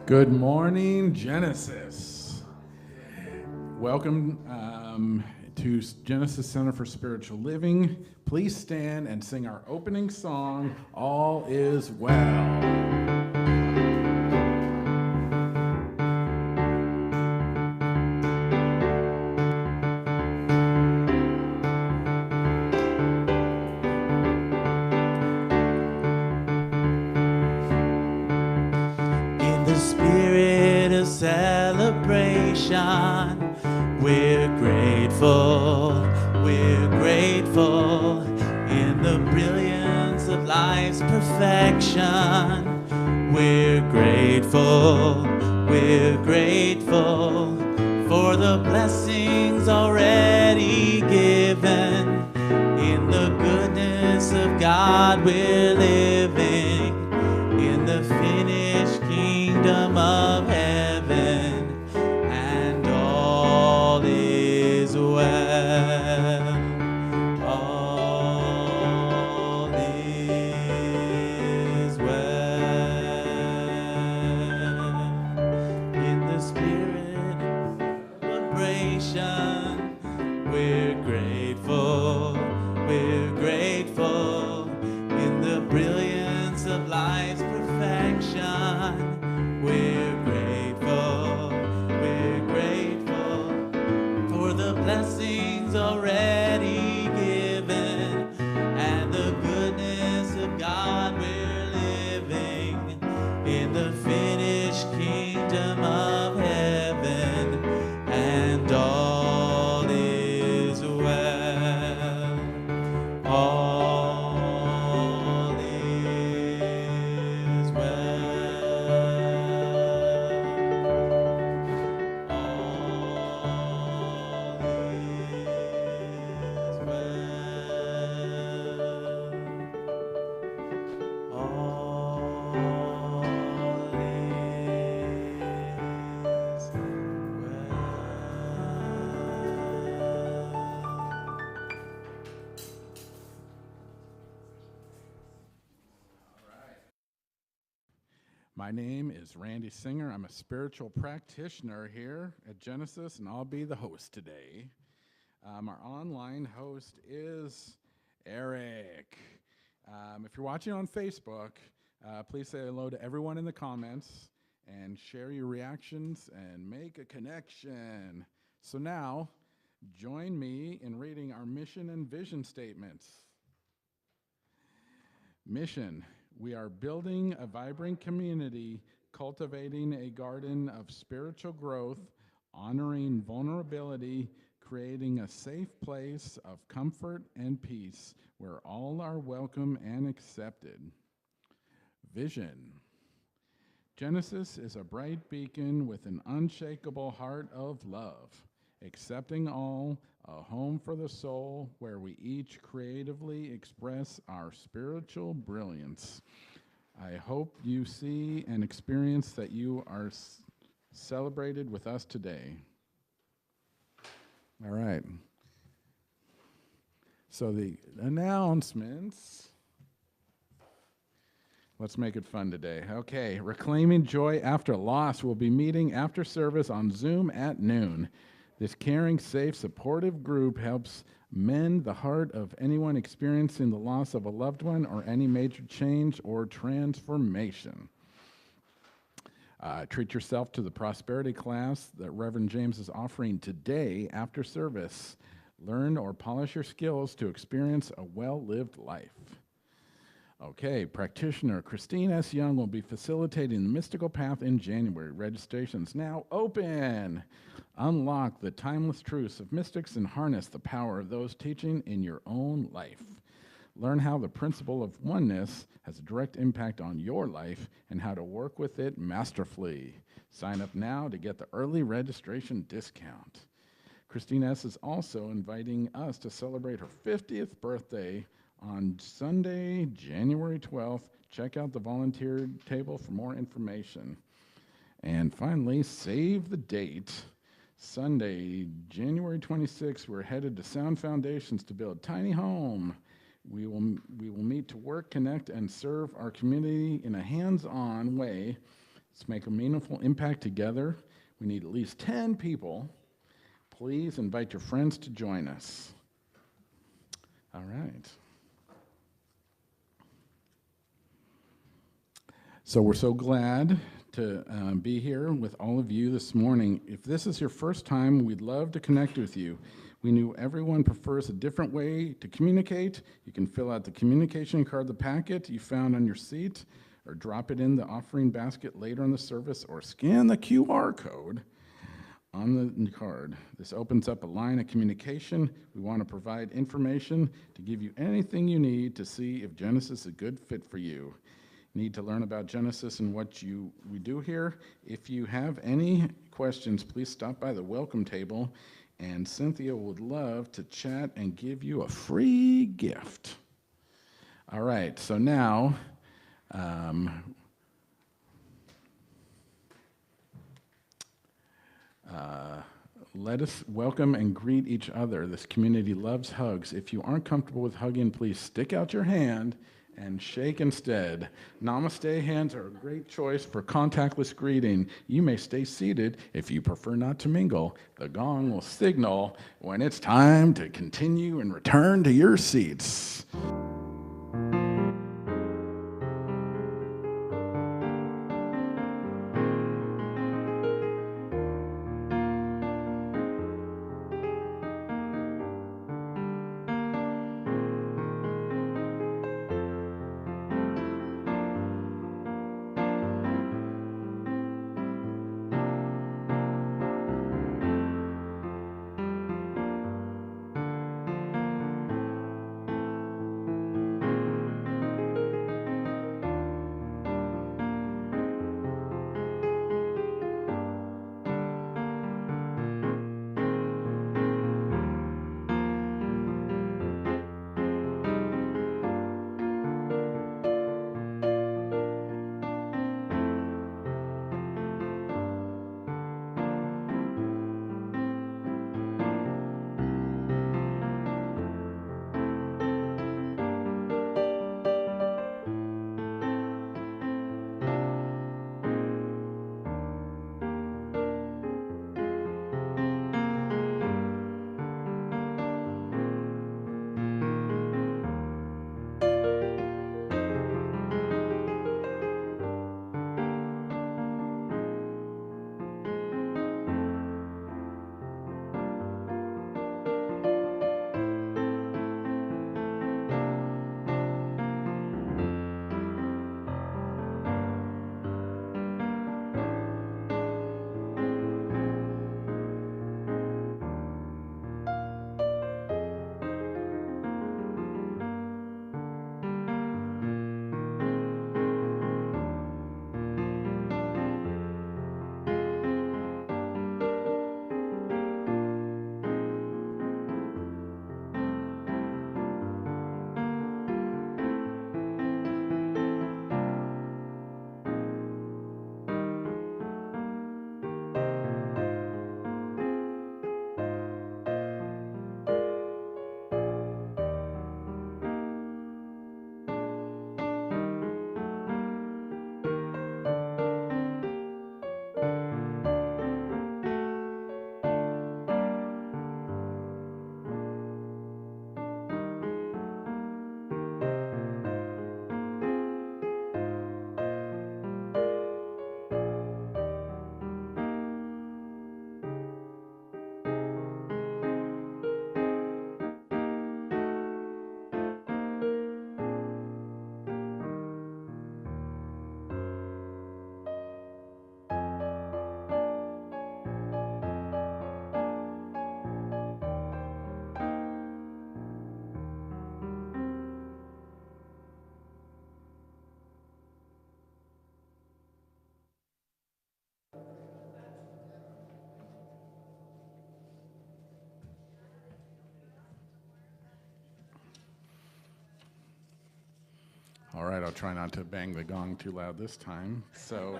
Good morning, Genesis. Welcome to Genesis Center for Spiritual Living. Please stand and sing our opening song, All Is Well. We're grateful in the brilliance of life's perfection. We're grateful for the blessings already given. In the goodness of God we're living, in the finished kingdom of heaven. All is well. All is well. In the spirit of celebration, we're grateful. In the brilliance of life's perfection, we're grateful. Blessings already given, and the goodness of God we're living in the finished kingdom of heaven, and all is well. All is My name is Randy Singer. I'm a spiritual practitioner here at Genesis, and I'll be the host today. Our online host is Eric. If you're watching on Facebook, please say hello to everyone in the comments and share your reactions and make a connection. So now, join me in reading our mission and vision statements. Mission: we are building a vibrant community, cultivating a garden of spiritual growth, honoring vulnerability, creating a safe place of comfort and peace where all are welcome and accepted. Vision: Genesis is a bright beacon with an unshakable heart of love, accepting all, a home for the soul where we each creatively express our spiritual brilliance. I hope you see and experience that you are celebrated with us today. All right. So the announcements. Let's make it fun today. Okay, Reclaiming Joy After Loss will be meeting after service on Zoom at noon. This caring, safe, supportive group helps mend the heart of anyone experiencing the loss of a loved one or any major change or transformation. Treat yourself to the prosperity class that Reverend James is offering today after service. Learn or polish your skills to experience a well-lived life. Okay, practitioner Christine S. Young will be facilitating the Mystical Path in January. Registration's now open. Unlock the timeless truths of mystics and harness the power of those teaching in your own life. Learn how the principle of oneness has a direct impact on your life and how to work with it masterfully. Sign up now to get the early registration discount. Christine S. is also inviting us to celebrate her 50th birthday on Sunday, January 12th. Check out the volunteer table for more information. And finally, save the date. Sunday, January 26th, we're headed to Sound Foundations to build Tiny Home. We will meet to work, connect, and serve our community in a hands-on way Let's make a meaningful impact together. We need at least 10 people. Please invite your friends to join us. All right. So we're so glad to be here with all of you this morning. If this is your first time, we'd love to connect with you. We knew everyone prefers a different way to communicate. You can fill out the communication card, the packet you found on your seat, or drop it in the offering basket later in the service, or scan the QR code on the card. This opens up a line of communication. We want to provide information to give you anything you need to see if Genesis is a good fit for you. Need to learn about Genesis and what we do here. If you have any questions, please stop by the welcome table, and Cynthia would love to chat and give you a free gift. All right, so now let us welcome and greet each other. This community loves hugs. If you aren't comfortable with hugging, please stick out your hand and shake instead. Namaste hands are a great choice for contactless greeting. You may stay seated if you prefer not to mingle. The gong will signal when it's time to continue and return to your seats. All right, I'll try not to bang the gong too loud this time. So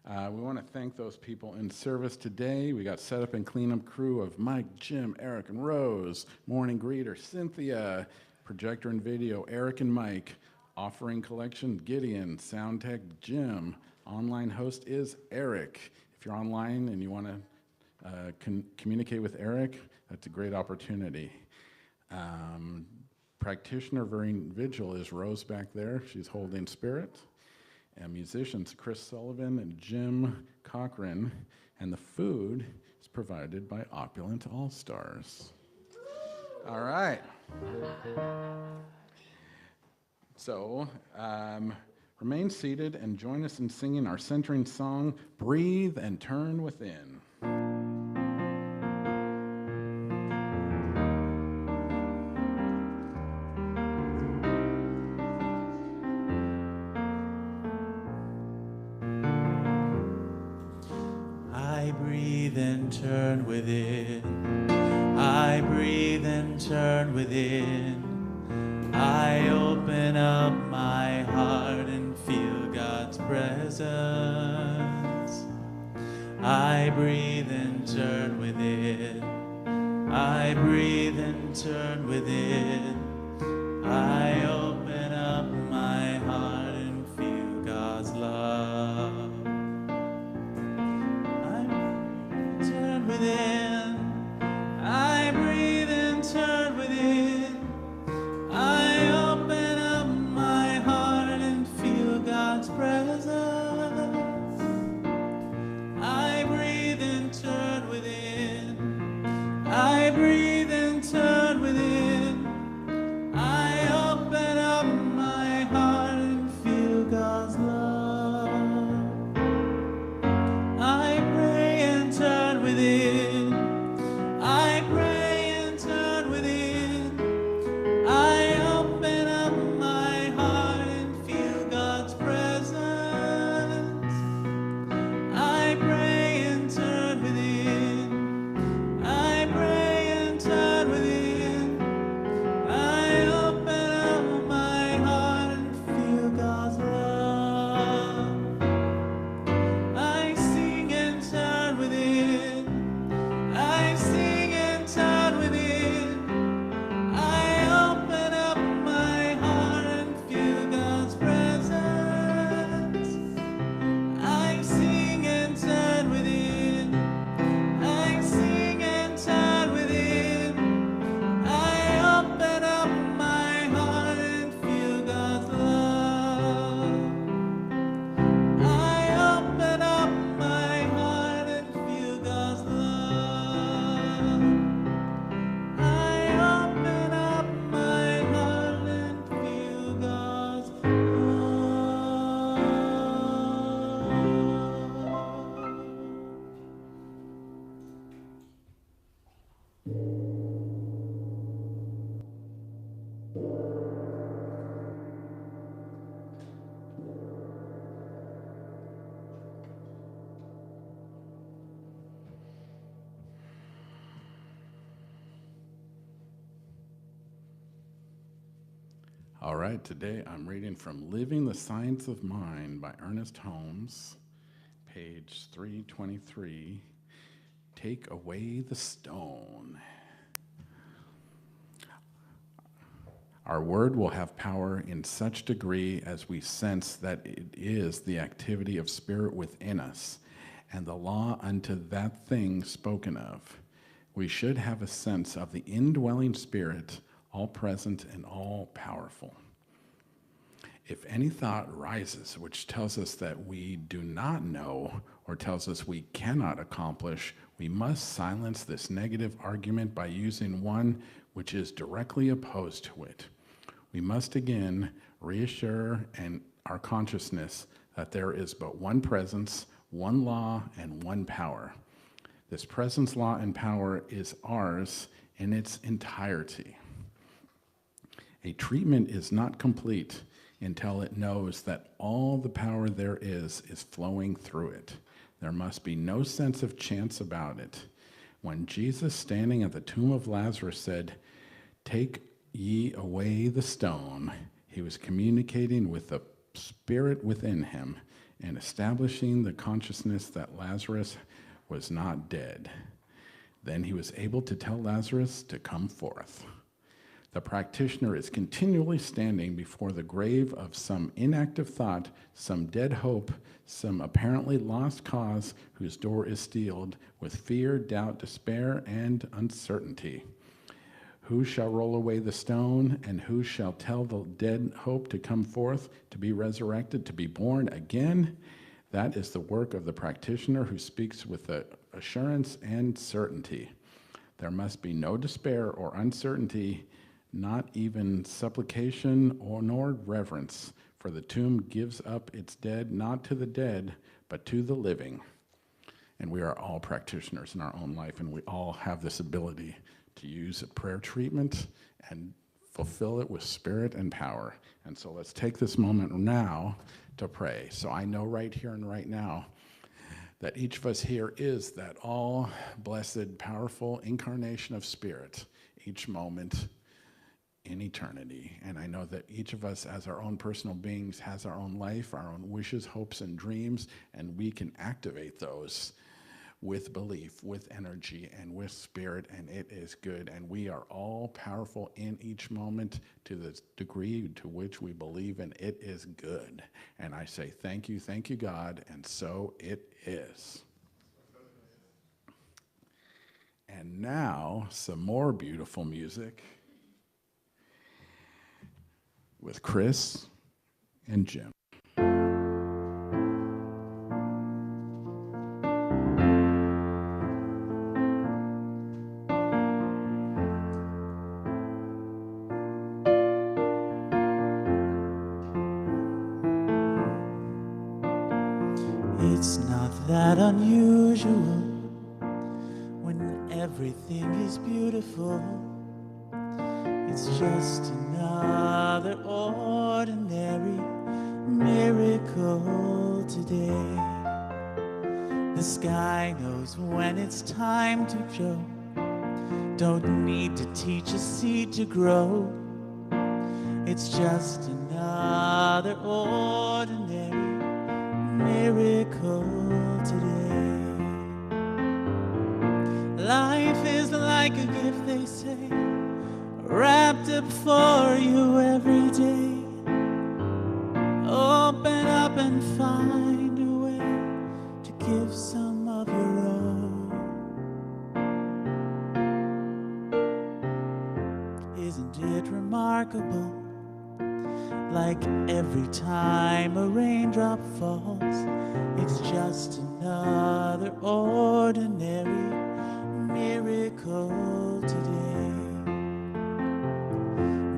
we want to thank those people in service today. We got setup and cleanup crew of Mike, Jim, Eric, and Rose, morning greeter Cynthia, projector and video Eric and Mike, Offering collection, Gideon. Sound tech, Jim. Online host is Eric. If you're online and you want to communicate with Eric, that's a great opportunity. Practitioner Burien Vigil is Rose back there. She's holding spirit. And musicians, Chris Sullivan and Jim Cochran. And the food is provided by Opulent All-Stars. All right. So, remain seated and join us in singing our centering song, Breathe and Turn Within. I breathe and turn within. I breathe and turn within. I open up my heart and feel God's presence. I breathe and turn within. I breathe and turn within. I open up my heart and feel God's love. I turn within. I breathe and turn within. I open up my heart and feel God's presence. I breathe and turn within. I breathe and turn within. I open up my heart and feel God's love. I pray and turn within. I pray and turn within. I open up my heart and feel God's presence. I pray and turn within. I pray and turn within. I open up my heart and feel God's love. I sing and turn within. I sing and turn within. I open up my heart and feel God's presence. I sing and turn within. I sing and turn within. I open up my heart and feel God's love. I open up my heart and feel God's love. I open up my heart and feel God's All right, today I'm reading from Living the Science of Mind by Ernest Holmes, page 323. Take away the stone. Our word will have power in such degree as we sense that it is the activity of spirit within us, and the law unto that thing spoken of. We should have a sense of the indwelling spirit, all present and all powerful. If any thought rises which tells us that we do not know or tells us we cannot accomplish, we must silence this negative argument by using one which is directly opposed to it. We must again reassure our consciousness that there is but one presence, one law, and one power. This presence, law, and power is ours in its entirety. A treatment is not complete until it knows that all the power there is flowing through it. There must be no sense of chance about it. When Jesus, standing at the tomb of Lazarus, said, "Take ye away the stone," he was communicating with the spirit within him and establishing the consciousness that Lazarus was not dead. Then he was able to tell Lazarus to come forth. The practitioner is continually standing before the grave of some inactive thought, some dead hope, some apparently lost cause whose door is sealed with fear, doubt, despair, and uncertainty. Who shall roll away the stone, and who shall tell the dead hope to come forth, to be resurrected, to be born again? That is the work of the practitioner who speaks with assurance and certainty. There must be no despair or uncertainty, not even supplication nor reverence, for the tomb gives up its dead not to the dead, but to the living. And we are all practitioners in our own life, and we all have this ability to use a prayer treatment and fulfill it with spirit and power. And so let's take this moment now to pray. So I know right here and right now that each of us here is that all blessed, powerful incarnation of spirit, each moment in eternity. And I know that each of us as our own personal beings has our own life, our own wishes, hopes, and dreams, and we can activate those with belief, with energy, and with spirit, and it is good. And we are all powerful in each moment to the degree to which we believe, and it is good. And I say thank you, God, and so it is. And now, some more beautiful music with Chris and Jim. It's not that unusual when everything is beautiful. It's just another ordinary miracle today. The sky knows when it's time to show. Don't need to teach a seed to grow. It's just another ordinary miracle today. Life is like a gift, they say, wrapped up for you every day. Open up and find a way to give some of your own. Isn't it remarkable? Like every time a raindrop falls, it's just another ordinary miracle today.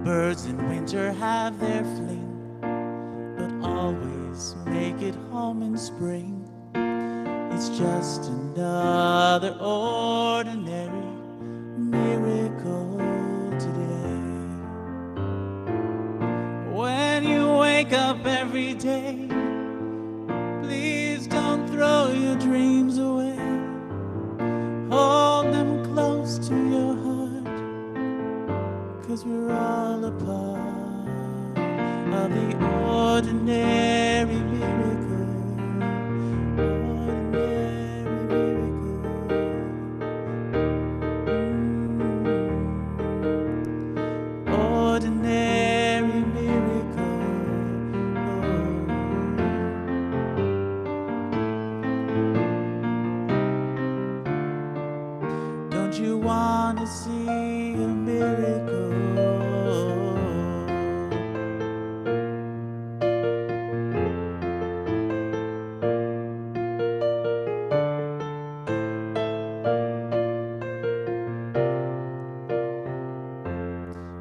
Birds in winter have their fling, but always make it home in spring. It's just another ordinary miracle today. When you wake up every day, please don't throw your dreams away. Hold them close to your heart, 'cause we're all a part of the ordinary miracle. Ordinary miracle. Ordinary miracle. Don't you want to see a miracle?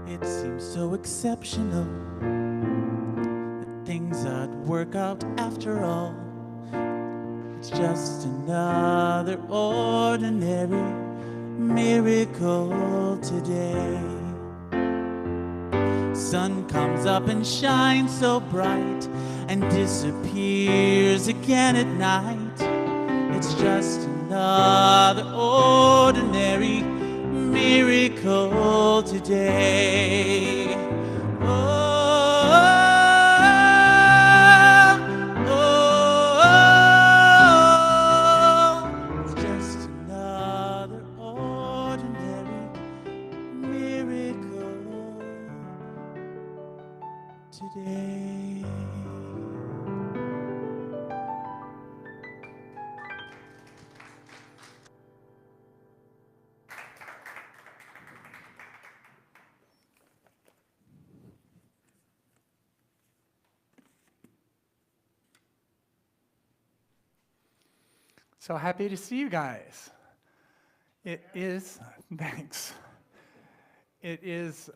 It seems so exceptional that things would work out after all. It's just another ordinary miracle today. Sun comes up and shines so bright and disappears again at night. It's just another ordinary miracle today. It's just another ordinary miracle today. So happy to see you guys. It is, thanks. It is,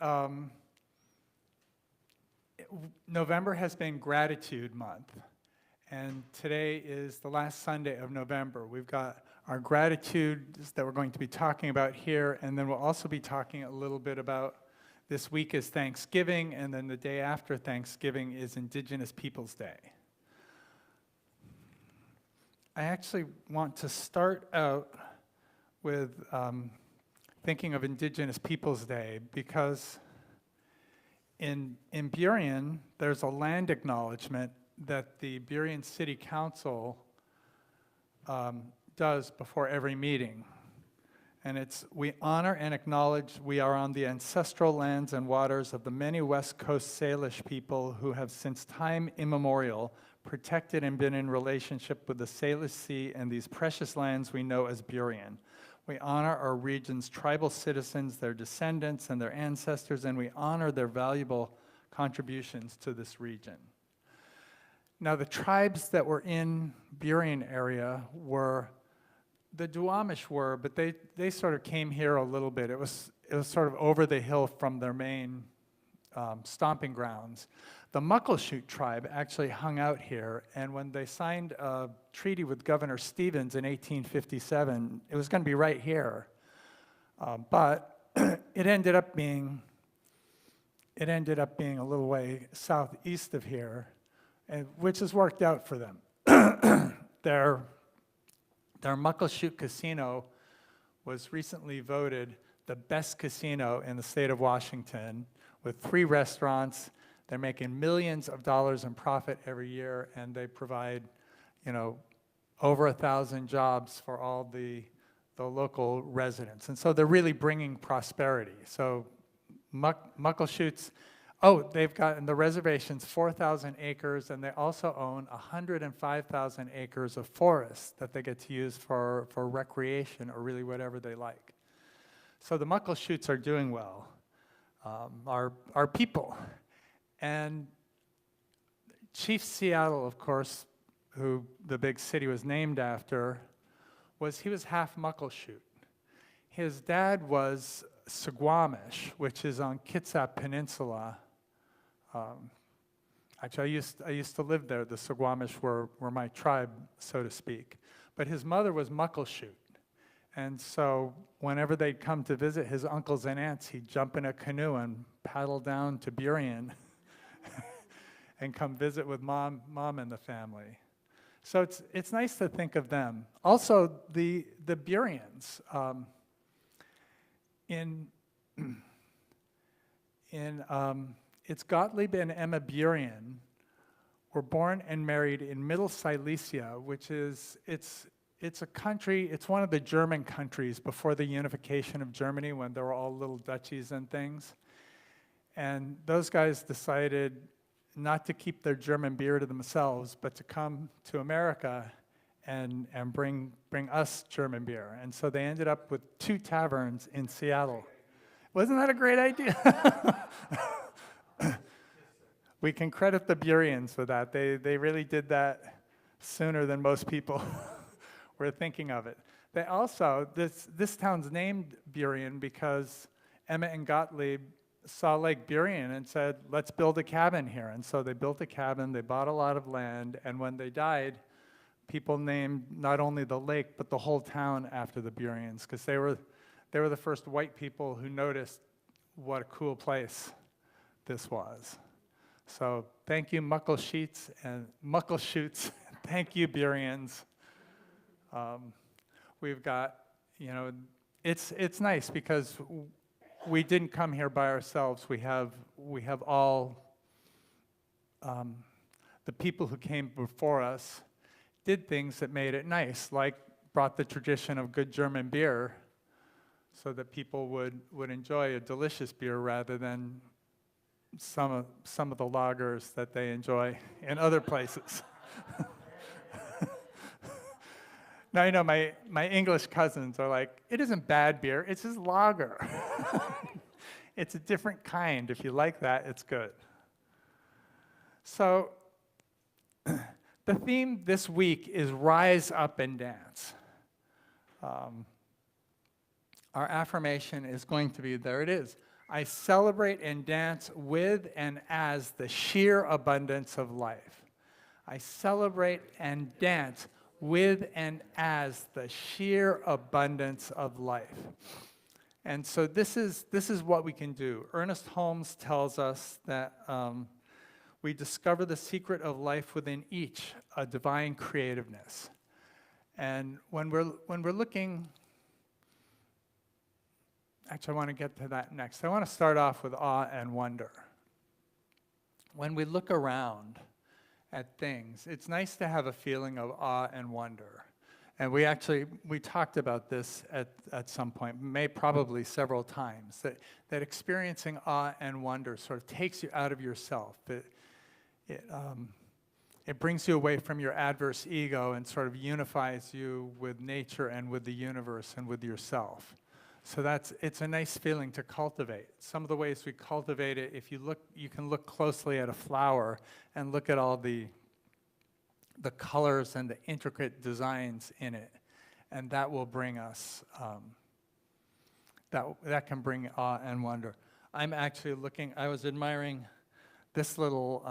November has been Gratitude Month, and today is the last Sunday of November. We've got our gratitudes that we're going to be talking about here, and then we'll also be talking a little bit about this week is Thanksgiving, and then the day after Thanksgiving is Indigenous Peoples Day. I actually want to start out with thinking of Indigenous Peoples Day because in Burien, there's a land acknowledgement that the Burien City Council does before every meeting. And it's, we honor and acknowledge we are on the ancestral lands and waters of the many West Coast Salish people who have since time immemorial protected and been in relationship with the Salish Sea and these precious lands we know as Burien. We honor our region's tribal citizens, their descendants, and their ancestors, and we honor their valuable contributions to this region. Now, the tribes that were in Burien area were, the Duwamish were, but they sort of came here a little bit. It was sort of over the hill from their main stomping grounds. The Muckleshoot tribe actually hung out here, and when they signed a treaty with Governor Stevens in 1857, it was going to be right here. But it ended up being a little way southeast of here, which has worked out for them. Their Muckleshoot Casino was recently voted the best casino in the state of Washington, with 3 restaurants. They're making millions of dollars in profit every year, and they provide, over 1,000 jobs for all the local residents. And so they're really bringing prosperity. So Muckleshoots, they've got in the reservations 4,000 acres, and they also own 105,000 acres of forest that they get to use for recreation or really whatever they like. So the Muckleshoots are doing well. Our people. And Chief Seattle, of course, who the big city was named after, he was half Muckleshoot. His dad was Suquamish, which is on Kitsap Peninsula. Actually, I used to live there. The Suquamish were my tribe, so to speak. But his mother was Muckleshoot. And so whenever they'd come to visit his uncles and aunts, he'd jump in a canoe and paddle down to Burien and come visit with mom and the family. So it's nice to think of them. Also, the Buriens. It's Gottlieb and Emma Burien were born and married in Middle Silesia, which is, it's a country, it's one of the German countries before the unification of Germany when there were all little duchies and things. And those guys decided not to keep their German beer to themselves, but to come to America and bring us German beer. And so they ended up with 2 taverns in Seattle. Wasn't that a great idea? We can credit the Buriens for that. They really did that sooner than most people were thinking of it. They also, this town's named Burien because Emmett and Gottlieb saw Lake Burien and said, let's build a cabin here. And so they built a cabin, they bought a lot of land, and when they died, people named not only the lake, but the whole town after the Buriens, because they were the first white people who noticed what a cool place this was. So thank you, Muckleshoots and Muckleshoots. Thank you, Buriens. We've got, it's nice because we didn't come here by ourselves. We have all the people who came before us did things that made it nice, like brought the tradition of good German beer so that people would enjoy a delicious beer rather than some of the lagers that they enjoy in other places. Now, you know, my English cousins are like, it isn't bad beer, it's just lager. It's a different kind. If you like that, it's good. So, the theme this week is rise up and dance. Our affirmation is going to be, there it is. I celebrate and dance with and as the sheer abundance of life. I celebrate and dance with and as the sheer abundance of life. And so this is what we can do. Ernest Holmes tells us that we discover the secret of life within each, a divine creativeness. And when we're looking, actually I want to get to that next. I want to start off with awe and wonder. When we look around at things, it's nice to have a feeling of awe and wonder. And we talked about this at some point, probably several times, that experiencing awe and wonder sort of takes you out of yourself. It brings you away from your adverse ego and sort of unifies you with nature and with the universe and with yourself. So it's a nice feeling to cultivate. Some of the ways we cultivate it, if you can look closely at a flower and look at all the colors and the intricate designs in it, and that will bring us, that can bring awe and wonder. I'm actually I was admiring this little,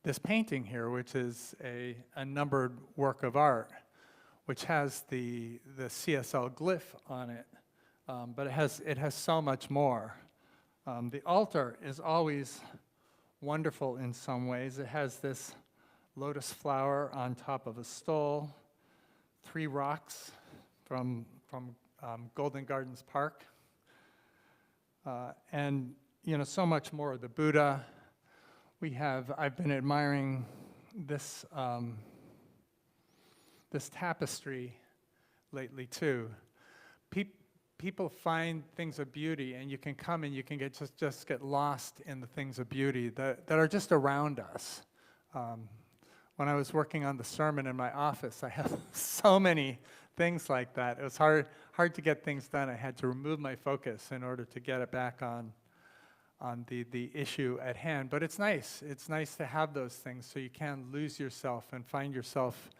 this painting here, which is a numbered work of art, which has the CSL glyph on it, but it has so much more. The altar is always wonderful in some ways. It has this lotus flower on top of a stole, 3 rocks from Golden Gardens Park, and so much more. The Buddha. I've been admiring this tapestry lately too. People find things of beauty, and you can come and you can just get lost in the things of beauty that are just around us. When I was working on the sermon in my office, I had so many things like that. It was hard to get things done. I had to remove my focus in order to get it back on the issue at hand. But it's nice. It's nice to have those things so you can lose yourself and find yourself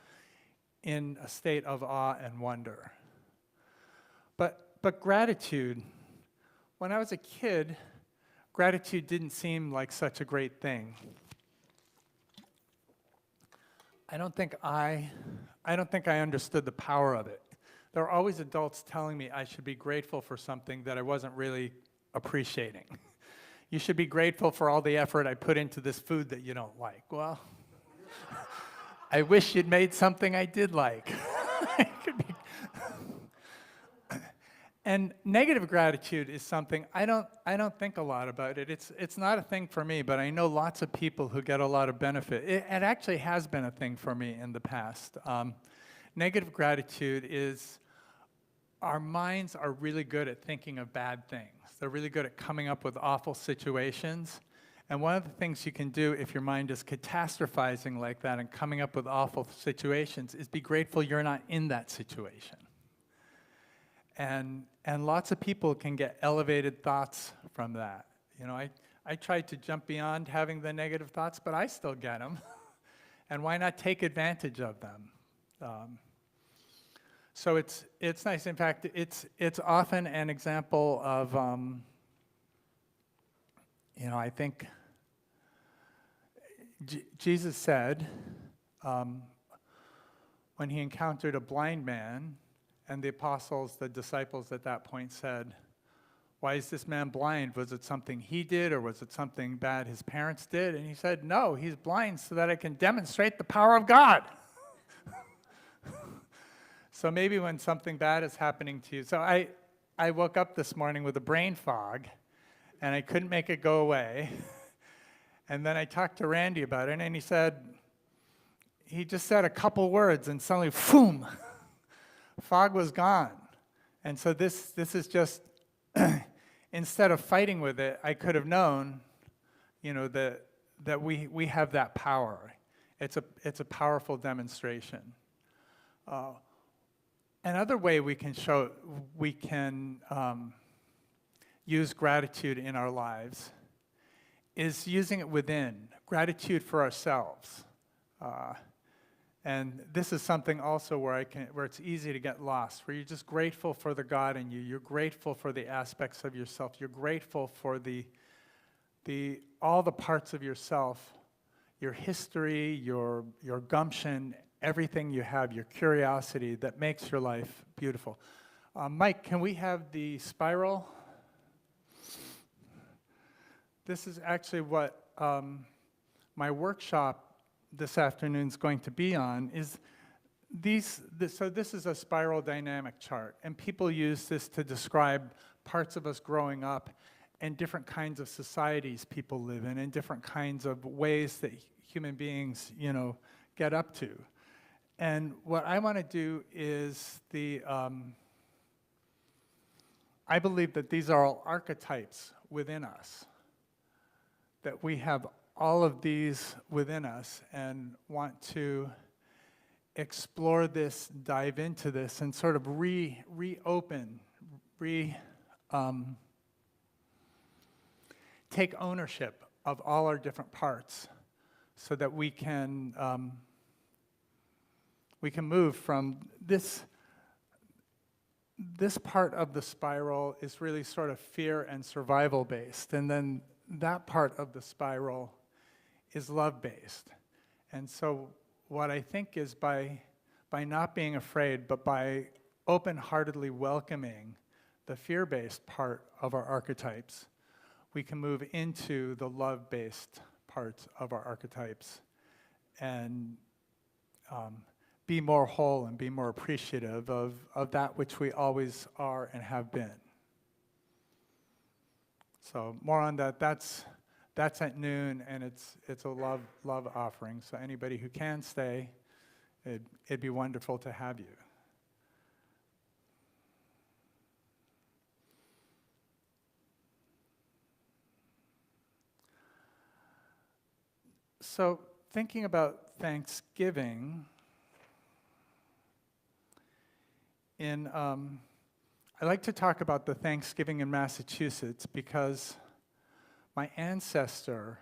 in a state of awe and wonder. But gratitude, when I was a kid, gratitude didn't seem like such a great thing. I don't think I understood the power of it. There were always adults telling me I should be grateful for something that I wasn't really appreciating. You should be grateful for all the effort I put into this food that you don't like. Well, I wish you'd made something I did like. And negative gratitude is something I don't think a lot about it. It's not a thing for me, but I know lots of people who get a lot of benefit. It actually has been a thing for me in the past. Negative gratitude is our minds are really good at thinking of bad things. They're really good at coming up with awful situations. And one of the things you can do if your mind is catastrophizing like that and coming up with awful situations is be grateful you're not in that situation. And lots of people can get elevated thoughts from that. I tried to jump beyond having the negative thoughts, but I still get them. And why not take advantage of them? So it's nice. In fact, it's often an example of, I think Jesus said when he encountered a blind man, and the apostles, the disciples at that point said, "Why is this man blind? Was it something he did, or was it something bad his parents did?" And he said, "No, he's blind so that I can demonstrate the power of God." So maybe when something bad is happening to you. So I woke up this morning with a brain fog, and I couldn't make it go away. And then I talked to Randy about it, and he just said a couple words, and suddenly, boom! Fog was gone. And so this is just, instead of fighting with it, I could have known that we have that power. It's a powerful demonstration. Another way we can use gratitude in our lives is using it within, gratitude for ourselves. And this is something also where it's easy to get lost, where you're just grateful for the God in you. You're grateful for the aspects of yourself. You're grateful for all the parts of yourself, your history, your gumption, everything you have, your curiosity that makes your life beautiful. Mike, can we have the spiral? This is actually what my workshop this afternoon is going to be on. So this is a spiral dynamic chart, and people use this to describe parts of us growing up and different kinds of societies people live in and different kinds of ways that human beings, get up to. And what I want to do is I believe that these are all archetypes within us, that we have all of these within us and want to explore this, dive into this, and sort of reopen, take ownership of all our different parts so that we can move from this part of the spiral is really sort of fear and survival based, and then that part of the spiral is love-based. And so what I think is by not being afraid, but by open-heartedly welcoming the fear-based part of our archetypes, we can move into the love-based parts of our archetypes and be more whole and be more appreciative of that which we always are and have been. So more on that. That's at noon, and it's a love offering. So anybody who can stay, it'd be wonderful to have you. So thinking about Thanksgiving, I like to talk about the Thanksgiving in Massachusetts because my ancestor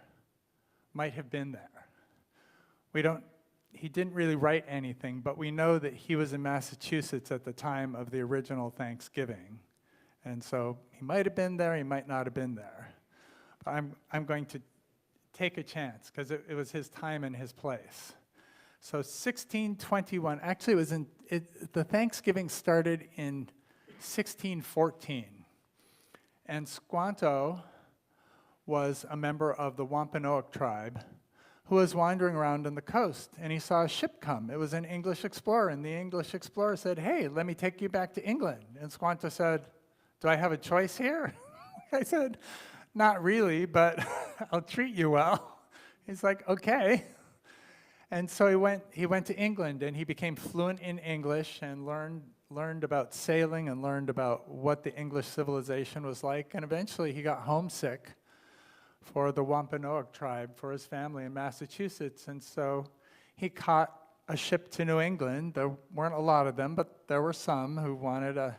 might have been there. He didn't really write anything, but we know that he was in Massachusetts at the time of the original Thanksgiving. And so he might have been there, he might not have been there. But I'm going to take a chance because it was his time and his place. So 1621, actually the Thanksgiving started in 1614. And Squanto was a member of the Wampanoag tribe who was wandering around on the coast, and he saw a ship come. It was an English explorer, and the English explorer said, "Hey, let me take you back to England." And Squanto said, "Do I have a choice here?" I said, "Not really, but I'll treat you well." He's like, "Okay." And so he went to England, and he became fluent in English and learned about sailing and learned about what the English civilization was like, and eventually he got homesick for the Wampanoag tribe, for his family in Massachusetts. And so he caught a ship to New England. There weren't a lot of them, but there were some who wanted a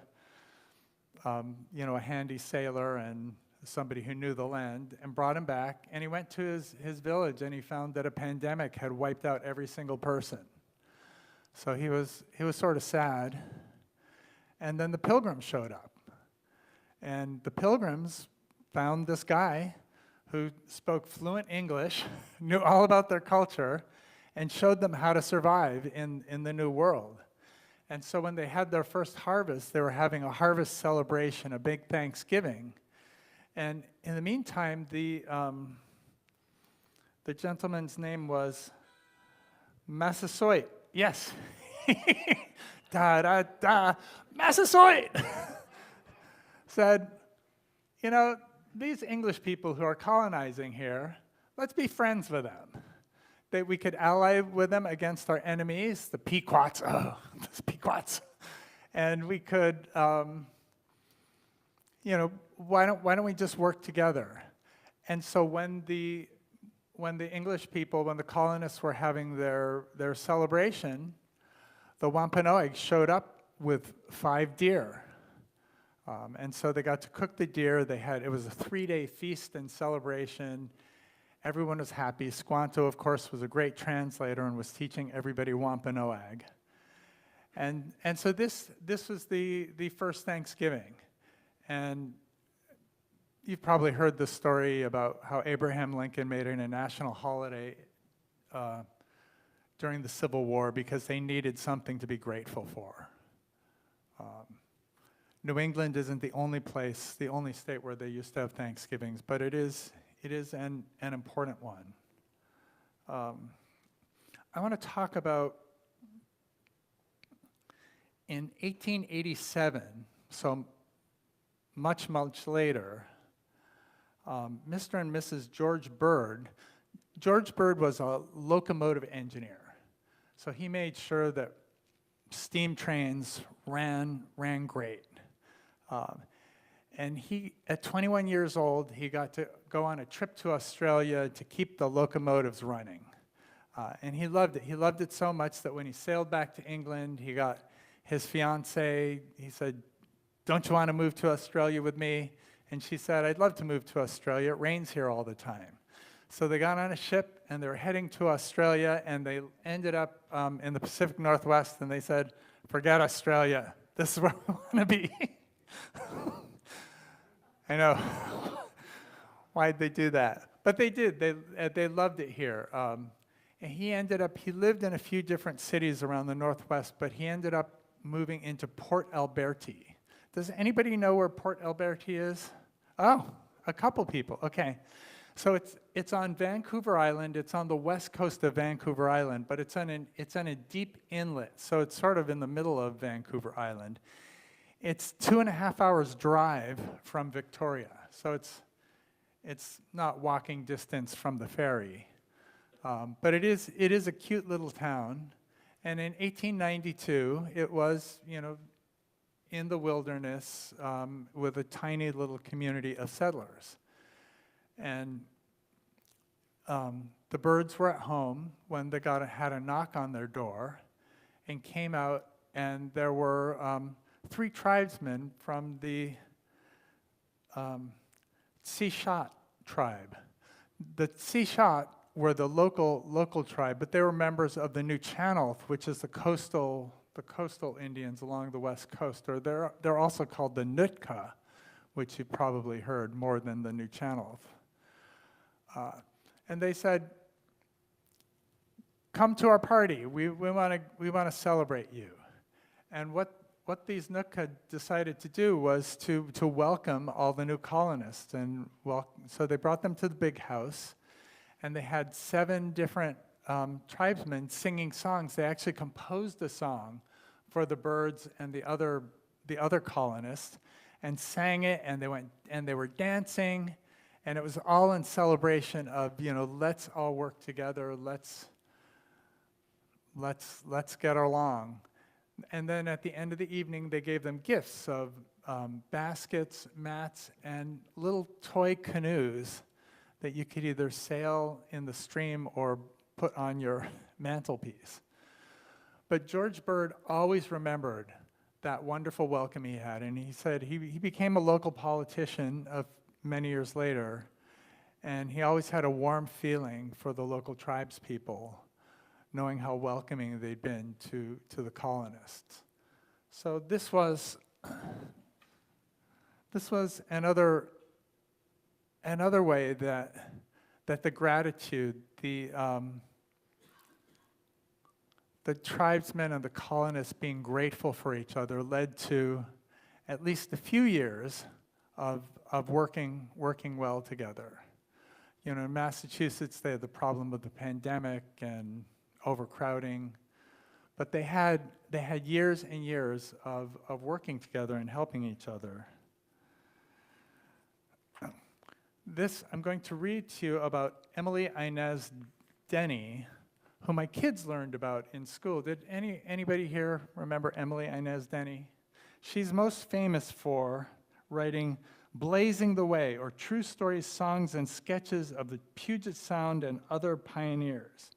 handy sailor and somebody who knew the land, and brought him back. And he went to his village, and he found that a pandemic had wiped out every single person. So he was sort of sad. And then the Pilgrims showed up. And the Pilgrims found this guy who spoke fluent English, knew all about their culture, and showed them how to survive in the New World. And so when they had their first harvest, they were having a harvest celebration, a big Thanksgiving. And in the meantime, the gentleman's name was Massasoit. Yes. Massasoit! Said, these English people who are colonizing here, let's be friends with them. That we could ally with them against our enemies, the Pequots. Oh, those Pequots. And we could, why don't we just work together? And so when the English people, when the colonists were having their celebration, the Wampanoag showed up with 5 deer. And so they got to cook the deer. It was a 3-day feast and celebration. Everyone was happy. Squanto, of course, was a great translator and was teaching everybody Wampanoag. And so this was the first Thanksgiving. And you've probably heard the story about how Abraham Lincoln made it a national holiday during the Civil War because they needed something to be grateful for. New England isn't the only place, the only state where they used to have Thanksgivings, but it is an important one. I want to talk about in 1887, so much later, Mr. and Mrs. George Bird. George Bird was a locomotive engineer, so he made sure that steam trains ran great. And he, at 21 years old, he got to go on a trip to Australia to keep the locomotives running. And he loved it. He loved it so much that when he sailed back to England, he got his fiancée, he said, "Don't you want to move to Australia with me?" And she said, "I'd love to move to Australia. It rains here all the time." So they got on a ship, and they were heading to Australia, and they ended up in the Pacific Northwest, and they said, "Forget Australia. This is where we want to be." I know. Why'd they do that? But they did. They loved it here. And he lived in a few different cities around the Northwest, but he ended up moving into Port Alberti. Does anybody know where Port Alberti is? Oh, a couple people. Okay. So it's on Vancouver Island. It's on the west coast of Vancouver Island, but it's on a deep inlet. So it's sort of in the middle of Vancouver Island. It's 2.5 hours drive from Victoria. So it's not walking distance from the ferry. But it is a cute little town. And in 1892, it was, in the wilderness with a tiny little community of settlers. And the Birds were at home when they had a knock on their door and came out, and there were 3 tribesmen from the Tich tribe. The Tich were the local tribe, but they were members of the Nhat, which is the coastal Indians along the west coast, or they're also called the Nootka, which you've probably heard more than the Nhat. And they said, "Come to our party. We want to celebrate you." And what these Nootka decided to do was to welcome all the new colonists, and so they brought them to the big house. And they had 7 different tribesmen singing songs. They actually composed a song for the Birds and the other colonists, and sang it. And they were dancing, and it was all in celebration of let's all work together. Let's get along. And then at the end of the evening, they gave them gifts of baskets, mats, and little toy canoes that you could either sail in the stream or put on your mantelpiece. But George Bird always remembered that wonderful welcome he had, and he said he became a local politician many years later, and he always had a warm feeling for the local tribes people, knowing how welcoming they'd been to the colonists. So this was another way that the gratitude, the tribesmen and the colonists being grateful for each other led to at least a few years of working well together. In Massachusetts, they had the problem of the pandemic and overcrowding, but they had years and years of working together and helping each other. I'm going to read to you about Emily Inez Denny, who my kids learned about in school. Did anybody here remember Emily Inez Denny? She's most famous for writing Blazing the Way, or True Stories, Songs, and Sketches of the Puget Sound and Other Pioneers.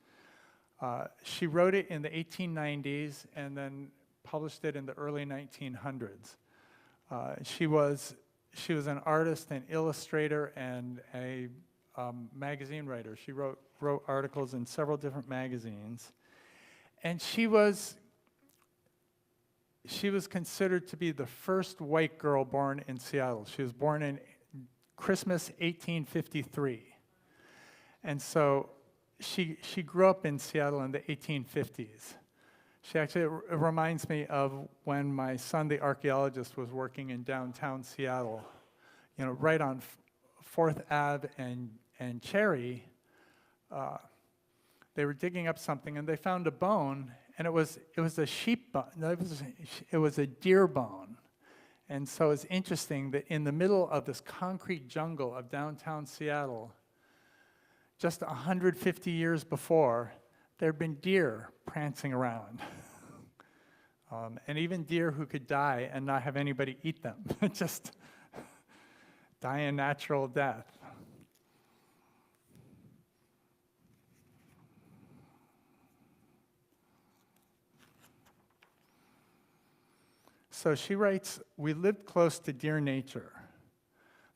She wrote it in the 1890s and then published it in the early 1900s. She was an artist, an illustrator, and a magazine writer. She wrote articles in several different magazines. And she was considered to be the first white girl born in Seattle. She was born in Christmas 1853. And so she grew up in Seattle in the 1850s. She actually, it reminds me of when my son, the archaeologist, was working in downtown Seattle, right on 4th Ave and Cherry. They were digging up something and they found a bone, and it was a sheep bone. No, it was a deer bone. And so it's interesting that in the middle of this concrete jungle of downtown Seattle, just 150 years before, there had been deer prancing around. And even deer who could die and not have anybody eat them, just die a natural death. So she writes, "We lived close to dear nature.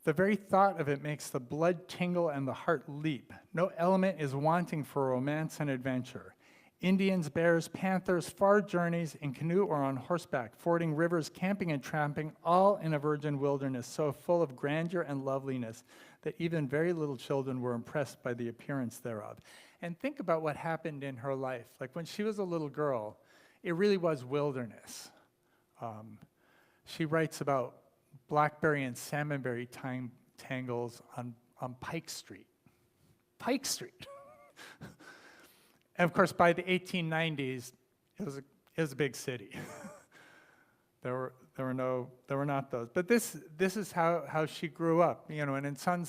The very thought of it makes the blood tingle and the heart leap. No element is wanting for romance and adventure. Indians, bears, panthers, far journeys in canoe or on horseback, fording rivers, camping and tramping, all in a virgin wilderness so full of grandeur and loveliness that even very little children were impressed by the appearance thereof." And think about what happened in her life. Like when she was a little girl, it really was wilderness. She writes about blackberry and salmonberry tangles on Pike Street. Pike Street. And of course, by the 1890s, it was a big city. There were not those. But this is how she grew up, and in some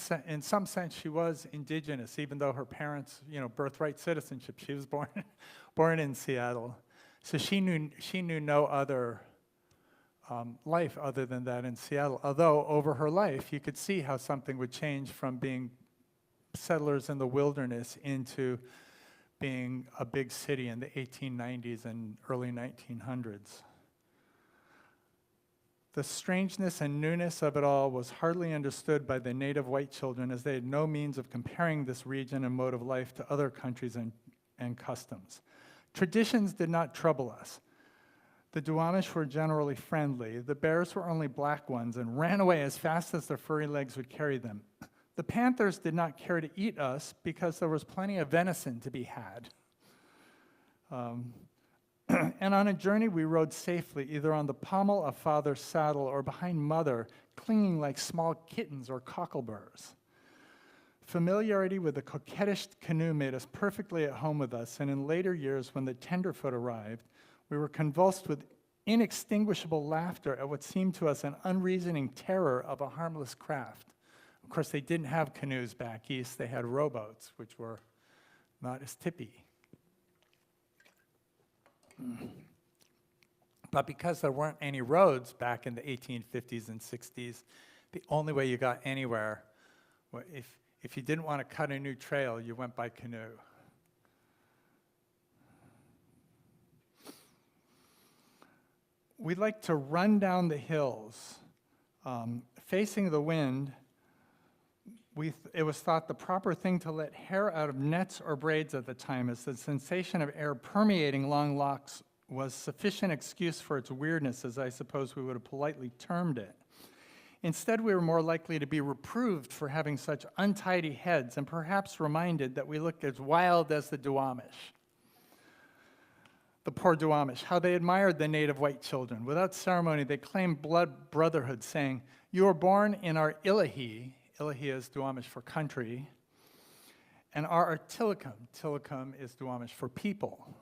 sense she was indigenous, even though her parents, birthright citizenship. She was born in Seattle, so she knew no other life other than that in Seattle. Although over her life, you could see how something would change from being settlers in the wilderness into being a big city in the 1890s and early 1900s. The strangeness and newness of it all was hardly understood by the native white children, as they had no means of comparing this region and mode of life to other countries and customs. Traditions did not trouble us. The Duwamish were generally friendly. The bears were only black ones and ran away as fast as their furry legs would carry them. The panthers did not care to eat us because there was plenty of venison to be had. And on a journey we rode safely, either on the pommel of father's saddle or behind mother, clinging like small kittens or cockleburs. Familiarity with the coquettish canoe made us perfectly at home with us, and in later years when the tenderfoot arrived, we were convulsed with inextinguishable laughter at what seemed to us an unreasoning terror of a harmless craft. Of course, they didn't have canoes back east. They had rowboats, which were not as tippy. But because there weren't any roads back in the 1850s and 60s, the only way you got anywhere, if you didn't want to cut a new trail, you went by canoe. We like to run down the hills, facing the wind. It was thought the proper thing to let hair out of nets or braids at the time, as the sensation of air permeating long locks was sufficient excuse for its weirdness, as I suppose we would have politely termed it. Instead, we were more likely to be reproved for having such untidy heads, and perhaps reminded that we looked as wild as the Duwamish. The poor Duwamish, how they admired the native white children. Without ceremony, they claimed blood brotherhood, saying, "You were born in our Ilahi," Ilahi is Duwamish for country, "and our Tillicum," Tillicum is Duwamish for people.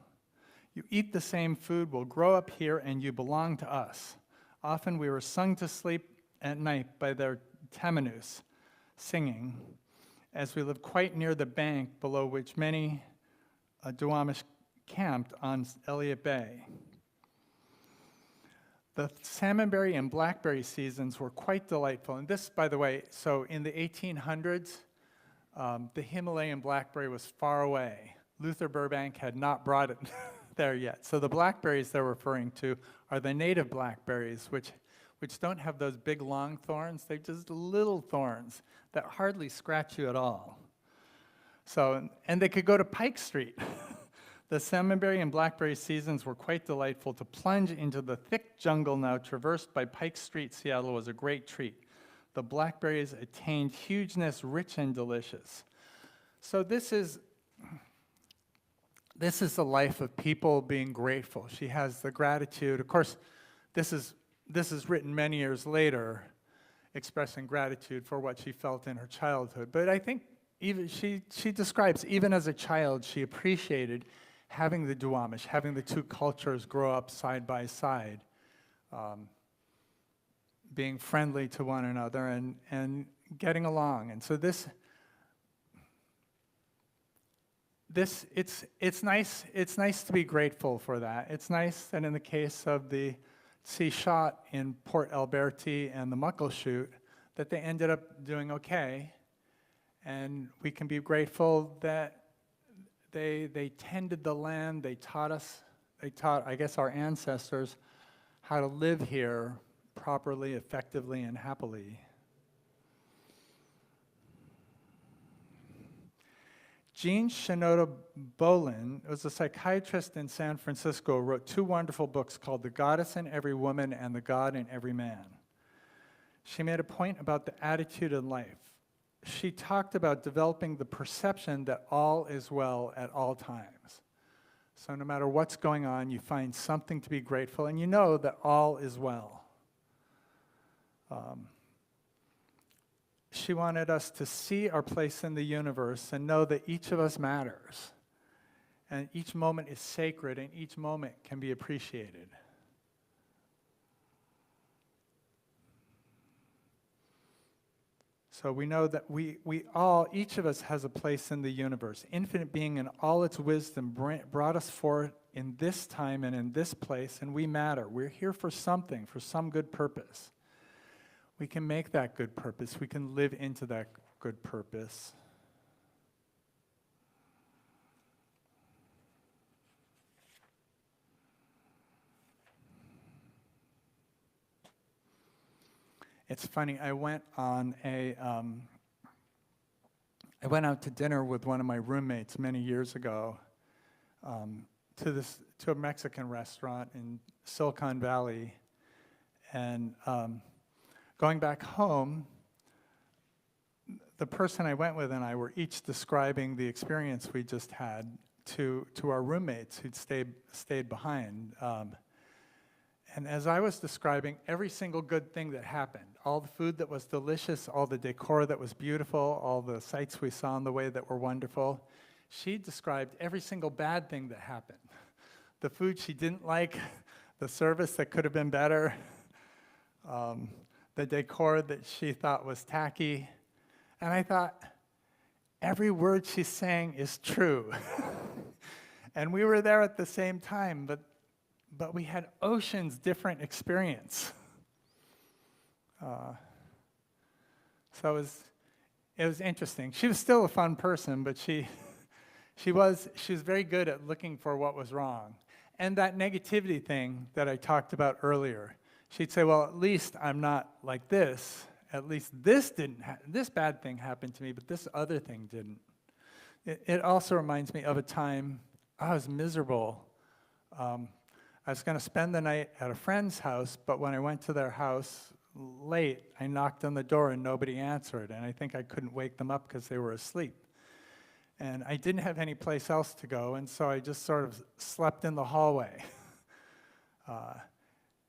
"You eat the same food, will grow up here, and you belong to us." Often we were sung to sleep at night by their Tamanus, singing, as we lived quite near the bank below which many Duwamish camped on Elliott Bay. The salmonberry and blackberry seasons were quite delightful. And this, by the way, so in the 1800s, the Himalayan blackberry was far away. Luther Burbank had not brought it there yet. So the blackberries they're referring to are the native blackberries, which don't have those big long thorns. They're just little thorns that hardly scratch you at all. So, and they could go to Pike Street. The salmonberry and blackberry seasons were quite delightful. To plunge into the thick jungle now traversed by Pike Street, Seattle, was a great treat. The blackberries attained hugeness, rich and delicious. So this is the life of people being grateful. She has the gratitude. Of course, this is written many years later, expressing gratitude for what she felt in her childhood. But I think even she describes, even as a child, she appreciated having the Duwamish, having the two cultures grow up side by side, being friendly to one another and getting along. And so it's nice to be grateful for that. It's nice that in the case of the sea shot in Port Alberti and the Muckleshoot, that they ended up doing okay. And we can be grateful that they tended the land, they taught, I guess, our ancestors how to live here properly, effectively, and happily. Jean Shinoda Bolin was a psychiatrist in San Francisco, wrote two wonderful books called The Goddess in Every Woman and The God in Every Man. She made a point about the attitude in life. She talked about developing the perception that all is well at all times. So no matter what's going on, you find something to be grateful, and you know that all is well. She wanted us to see our place in the universe and know that each of us matters. And each moment is sacred, and each moment can be appreciated. So we know that each of us has a place in the universe. Infinite being in all its wisdom brought us forth in this time and in this place, and we matter. We're here for something, for some good purpose. We can make that good purpose. We can live into that good purpose. It's funny, I went out to dinner with one of my roommates many years ago to a Mexican restaurant in Silicon Valley. And going back home, the person I went with and I were each describing the experience we just had to our roommates who'd stayed behind. And as I was describing every single good thing that happened, all the food that was delicious, all the decor that was beautiful, all the sights we saw on the way that were wonderful, she described every single bad thing that happened. The food she didn't like, the service that could have been better, the decor that she thought was tacky. And I thought, every word she's saying is true. And we were there at the same time, but we had oceans different experience. So it was interesting. She was still a fun person, but she was very good at looking for what was wrong. And that negativity thing that I talked about earlier, she'd say, well, at least I'm not like this. At least this bad thing happened to me, but this other thing didn't. It also reminds me of a time I was miserable. I was going to spend the night at a friend's house, but when I went to their house late, I knocked on the door and nobody answered, and I think I couldn't wake them up because they were asleep. And I didn't have any place else to go, and so I just sort of slept in the hallway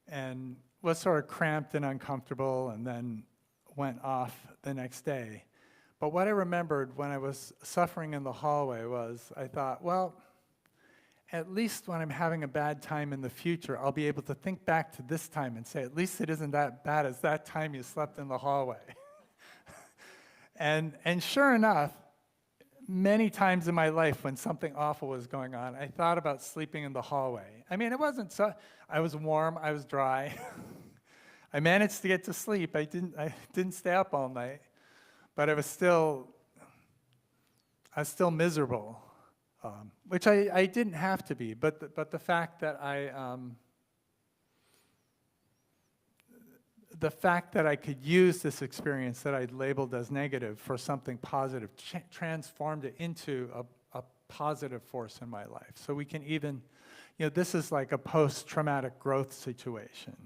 and was sort of cramped and uncomfortable, and then went off the next day. But what I remembered when I was suffering in the hallway was I thought, well, at least when I'm having a bad time in the future, I'll be able to think back to this time and say, at least it isn't that bad as that time you slept in the hallway. And sure enough, many times in my life when something awful was going on, I thought about sleeping in the hallway. I mean, it wasn't so, I was warm, I was dry. I managed to get to sleep. I didn't stay up all night, but I was still miserable, which I didn't have to be, but the fact that I could use this experience that I'd labeled as negative for something positive, transformed it into a positive force in my life. So we can even, this is like a post-traumatic growth situation.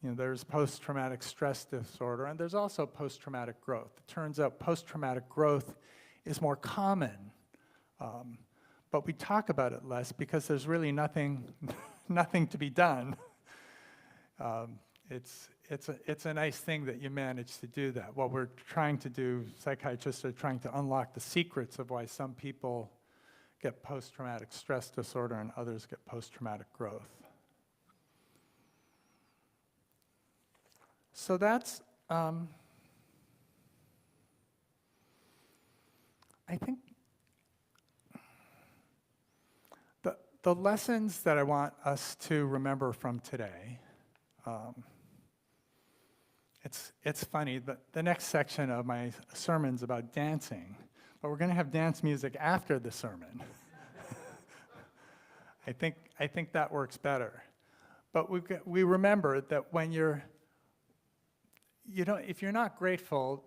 There's post-traumatic stress disorder, and there's also post-traumatic growth. It turns out post-traumatic growth is more common, but we talk about it less because there's really nothing to be done. It's a nice thing that you manage to do that. What we're trying to do, psychiatrists are trying to unlock the secrets of why some people get post-traumatic stress disorder and others get post-traumatic growth. So that's, I think, the lessons that I want us to remember from today. It's funny, the next section of my sermon's about dancing, but we're going to have dance music after the sermon. I think that works better. But we remember that when if you're not grateful,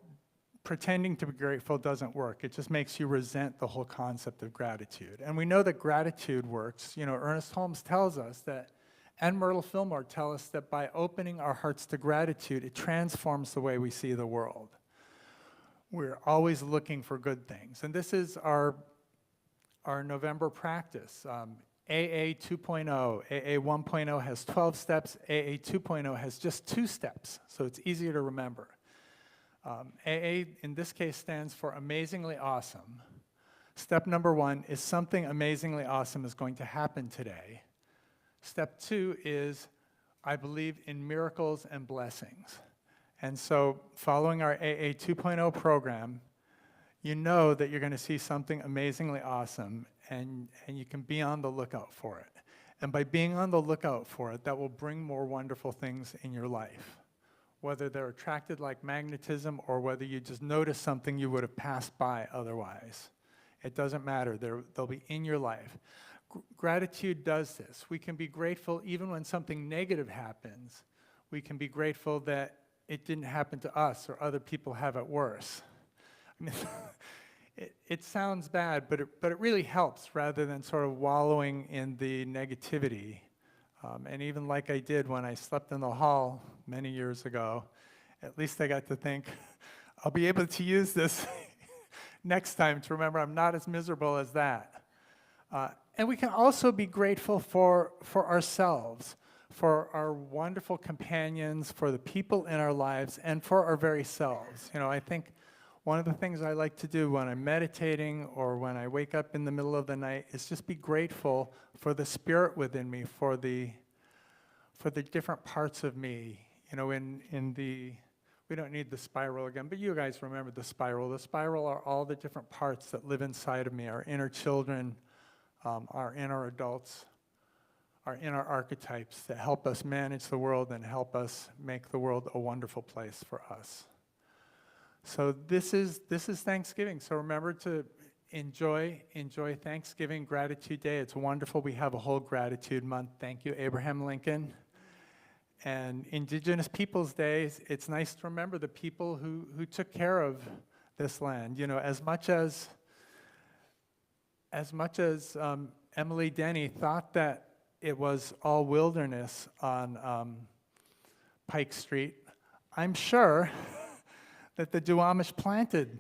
pretending to be grateful doesn't work. It just makes you resent the whole concept of gratitude. And we know that gratitude works. Ernest Holmes tells us that, and Myrtle Fillmore tell us that by opening our hearts to gratitude, it transforms the way we see the world. We're always looking for good things. And this is our November practice. AA 2.0, AA 1.0 has 12 steps, AA 2.0 has just 2 steps, so it's easier to remember. AA, in this case, stands for amazingly awesome. Step number 1 is something amazingly awesome is going to happen today. Step 2 is, I believe in miracles and blessings. And so following our AA 2.0 program, you know that you're going to see something amazingly awesome, and you can be on the lookout for it. And by being on the lookout for it, that will bring more wonderful things in your life. Whether they're attracted like magnetism or whether you just notice something you would have passed by otherwise. It doesn't matter. They'll be in your life. Gratitude does this. We can be grateful even when something negative happens. We can be grateful that it didn't happen to us or other people have it worse. I mean, it sounds bad, but it really helps rather than sort of wallowing in the negativity. And even like I did when I slept in the hall many years ago, at least I got to think, I'll be able to use this next time to remember I'm not as miserable as that. And we can also be grateful for ourselves, for our wonderful companions, for the people in our lives, and for our very selves. I think one of the things I like to do when I'm meditating or when I wake up in the middle of the night is just be grateful for the spirit within me, for the different parts of me. We don't need the spiral again, but you guys remember the spiral. The spiral are all the different parts that live inside of me, our inner children, our inner adults, our inner archetypes that help us manage the world and help us make the world a wonderful place for us. So this is Thanksgiving. So remember to enjoy Thanksgiving, Gratitude Day. It's wonderful. We have a whole gratitude month. Thank you, Abraham Lincoln. And Indigenous Peoples Day, it's nice to remember the people who took care of this land. As much as Emily Denny thought that it was all wilderness on Pike Street, I'm sure that the Duwamish planted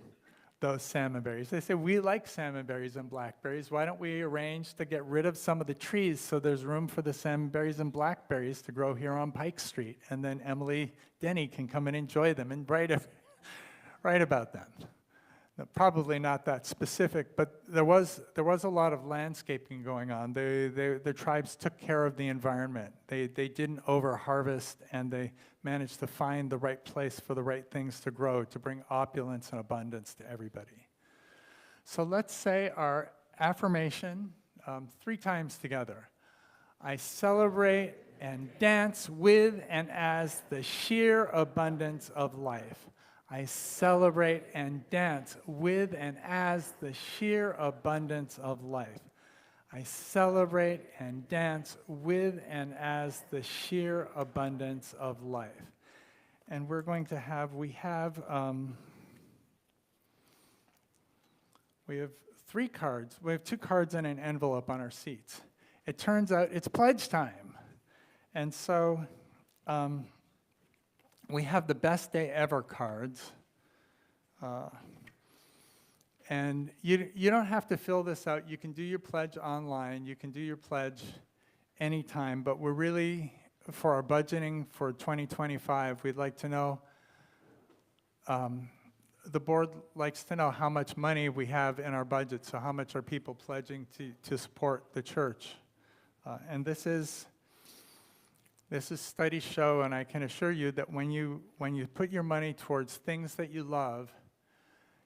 those salmon berries. They said, we like salmon berries and blackberries. Why don't we arrange to get rid of some of the trees so there's room for the salmon berries and blackberries to grow here on Pike Street? And then Emily Denny can come and enjoy them and write about them. Now, probably not that specific, but there was a lot of landscaping going on. The tribes took care of the environment. They didn't over-harvest, and they managed to find the right place for the right things to grow, to bring opulence and abundance to everybody. So let's say our affirmation 3 times together. I celebrate and dance with and as the sheer abundance of life. I celebrate and dance with and as the sheer abundance of life. I celebrate and dance with and as the sheer abundance of life. And we're going to have, we have 3 cards. We have 2 cards and an envelope on our seats. It turns out it's pledge time. And so we have the best day ever cards. And you don't have to fill this out. You can do your pledge online. You can do your pledge anytime. But we're really, for our budgeting for 2025, we'd like to know, the board likes to know how much money we have in our budget. So how much are people pledging to support the church? And this is studies show, and I can assure you that when you put your money towards things that you love,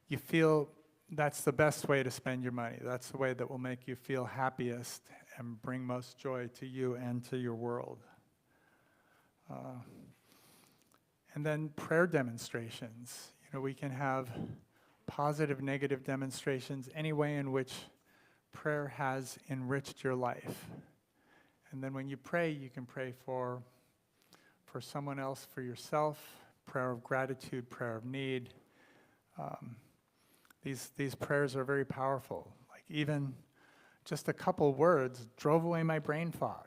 you feel that's the best way to spend your money. That's the way that will make you feel happiest and bring most joy to you and to your world. And then prayer demonstrations. You know, we can have positive, negative demonstrations, any way in which prayer has enriched your life. And then when you pray, you can pray for someone else, for yourself, prayer of gratitude, prayer of need. These prayers are very powerful. Like even just a couple words drove away my brain fog.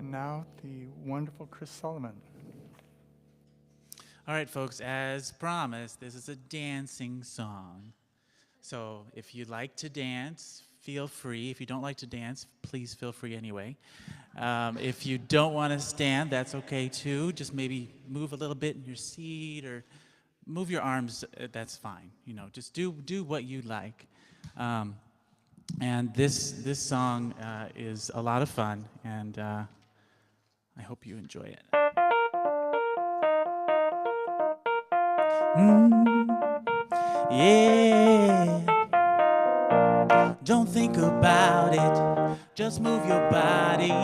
Now, the wonderful Chris Sullivan. All right, folks, as promised, this is a dancing song. So if you like to dance, feel free. If you don't like to dance, please feel free anyway. If you don't want to stand, that's okay too. Just maybe move a little bit in your seat or move your arms. That's fine. You know, just do what you like. And this song is a lot of fun, and I hope you enjoy it. Yeah. Don't think about it, just move your body.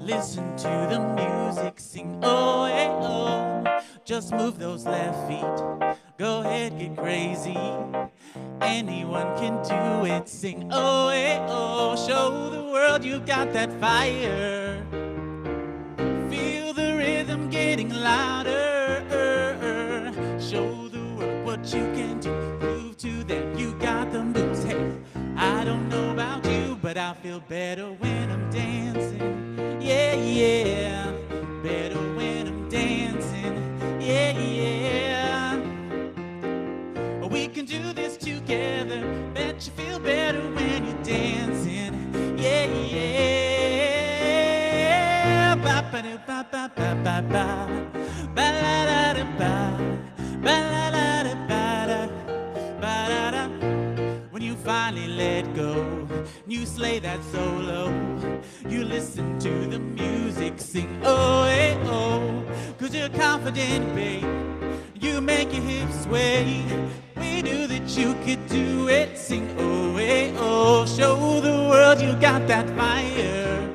Listen to the music, sing oh, hey, oh. Just move those left feet, go ahead, get crazy. Anyone can do it, sing oh, hey, oh. Show the world you got that fire. Feel the rhythm getting louder. Show the world what you can do. Prove to them you got the moves. Hey, I don't know about you, but I feel better when I'm dancing. Yeah, yeah. Better when I'm dancing. Yeah, yeah. We can do this together. Bet you feel better when you're dancing. Yeah, yeah. Ba ba do ba ba ba ba ba. Ba la da da ba. Ba la da da ba da. Ba da da. When you finally let go, you slay that solo. You listen to the music, sing oh, hey, oh. 'Cause you're confident, babe. You make your hips sway. We knew that you could do it. Sing oh, hey, oh. Show the world you got that fire.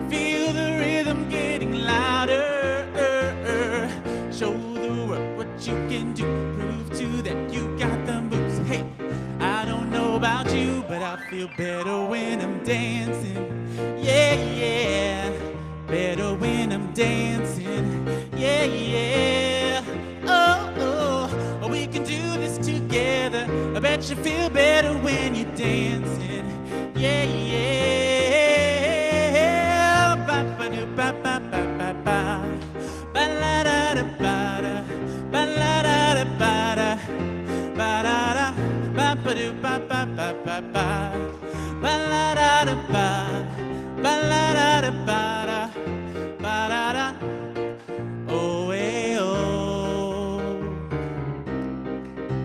Feel the rhythm getting louder. Show the world what you can do. Prove to them you got the moves. Hey, I don't know about you, but I feel better when I'm dancing. Yeah, yeah. Better when I'm dancing. Yeah, yeah. Oh, oh. We can do this together. I bet you feel better when you're dancing. Yeah, yeah. Ba ba do ba ba ba ba ba. Ba la da da ba da. Ba la da da ba da. Ba da da. Ba ba do ba ba ba ba ba. Ba la da da ba. Ba la da da ba da. Ba da da. Oh, hey, oh.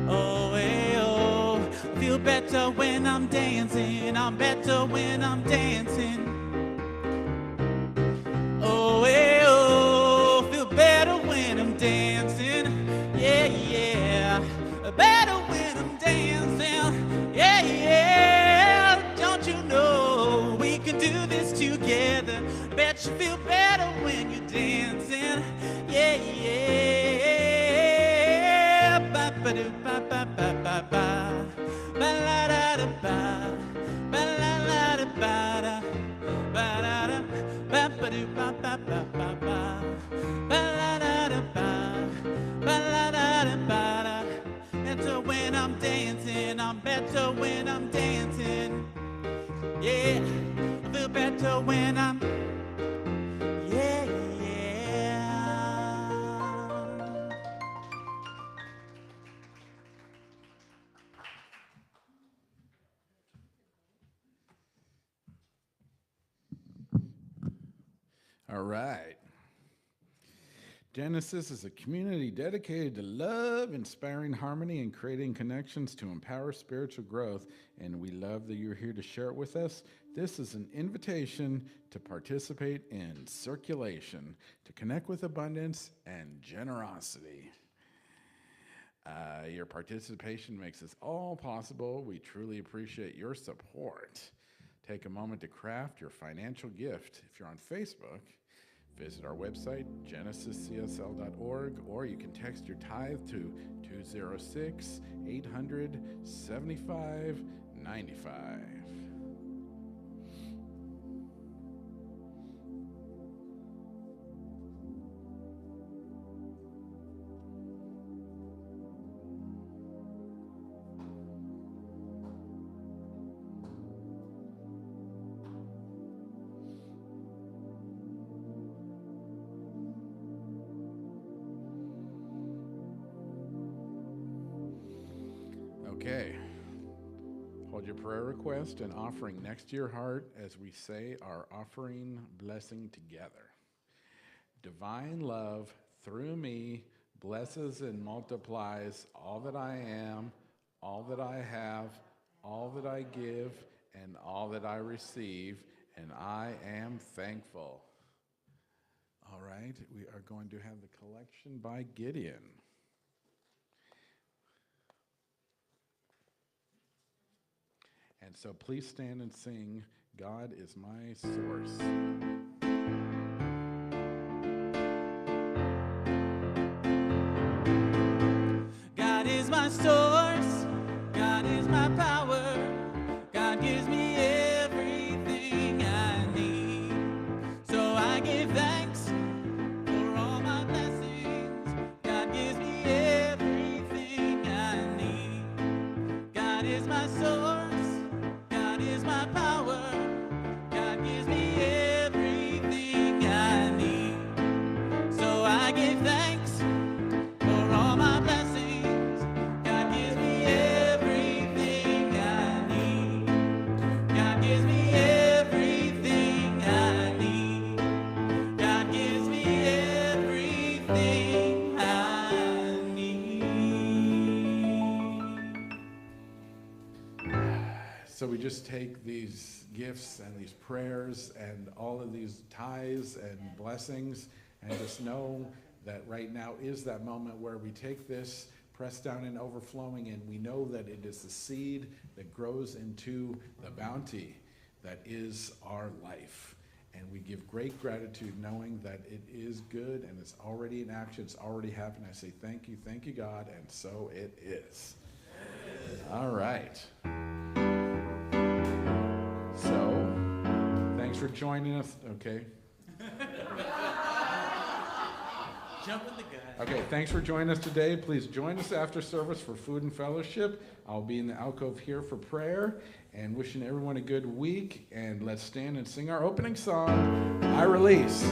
Oh, hey, oh. Feel better when I'm dancing. I'm better when I'm dancing. Oh, hey, oh. Feel better when I'm dancing. Yeah, yeah. Better when I'm dancing. Yeah, yeah. Don't you know we can do this together? Bet you feel better when you're dancing. Yeah, yeah. Ba ba do ba ba ba ba ba. Ba la da da ba. Ba la la da ba da. Ba da da. Ba ba do ba ba ba ba ba. Ba la da da ba. Ba la da da ba da. Better when I'm dancing. I'm better when I'm dancing. Yeah, I feel better when I'm. Yeah, yeah. All right. Genesis is a community dedicated to love, inspiring harmony, and creating connections to empower spiritual growth. And we love that you're here to share it with us. This is an invitation to participate in circulation, to connect with abundance and generosity. Your participation makes this all possible. We truly appreciate your support. Take a moment to craft your financial gift. If you're on Facebook, visit our website, genesiscsl.org, or you can text your tithe to 206-800-7595. Okay. Hold your prayer request and offering next to your heart as we say our offering blessing together. Divine love through me blesses and multiplies all that I am, all that I have, all that I give, and all that I receive, and I am thankful. All right, we are going to have the collection by Gideon. And so please stand and sing, God is my source. God is my source. God is my power. God gives me everything I need. So I give thanks for all my blessings. God gives me everything I need. God is my source. God is my these gifts and these prayers and all of these tithes and blessings, and just know that right now is that moment where we take this pressed down and overflowing, and we know that it is the seed that grows into the bounty that is our life. And we give great gratitude knowing that it is good and it's already in action, it's already happened. I say thank you, God, and so it is. All right. So, thanks for joining us. Okay. Jumping the gun. Okay, thanks for joining us today. Please join us after service for food and fellowship. I'll be in the alcove here for prayer, and wishing everyone a good week. And let's stand and sing our opening song, I Release.